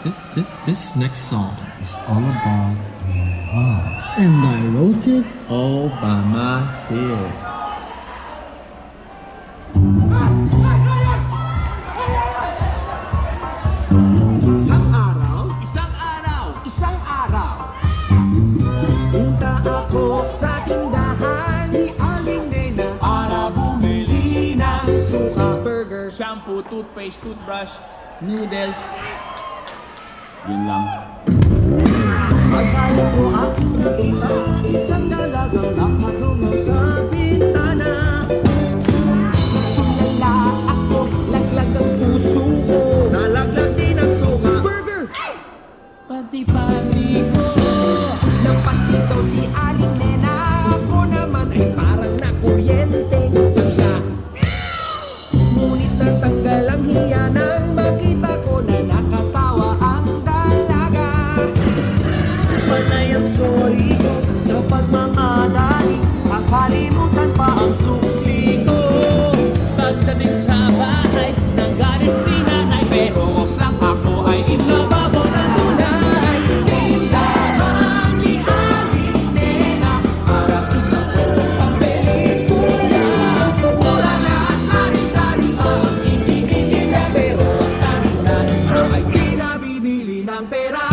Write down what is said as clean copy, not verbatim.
This next song It's all about love. And I wrote it all by myself. Isang araw, punta ako sa tindahan ni Aling Nena para bumili ng suka, burger, Shampoo, toothpaste, toothbrush, noodles. Yun lang. Pagkaya ko aking nakita, isang dalagang nakatungaw sa bintana. Natulala ako, laglag ang puso ko, nalaglag din ang suka, burger, pati-pati ko. Napasitaw si Aling Nena, ako naman ay parang nakuryenteng pusa. Ngunit natanggal ang hiya nang makita ko na nakatawa ang dalaga. Panay ang sorry ko sa pagmamadali, nakalimutan pa ang sukli ko. Pagdating sa bahay, nanggalit si nanay, pero oks lang ako ay inababo ng tunay. Tindahan ni Aling Nena, parang isang kwentong pampelikula. Mura na at sari-sari ang ibibigay, pero ang tanging nais ko ay di nabibili ng pera.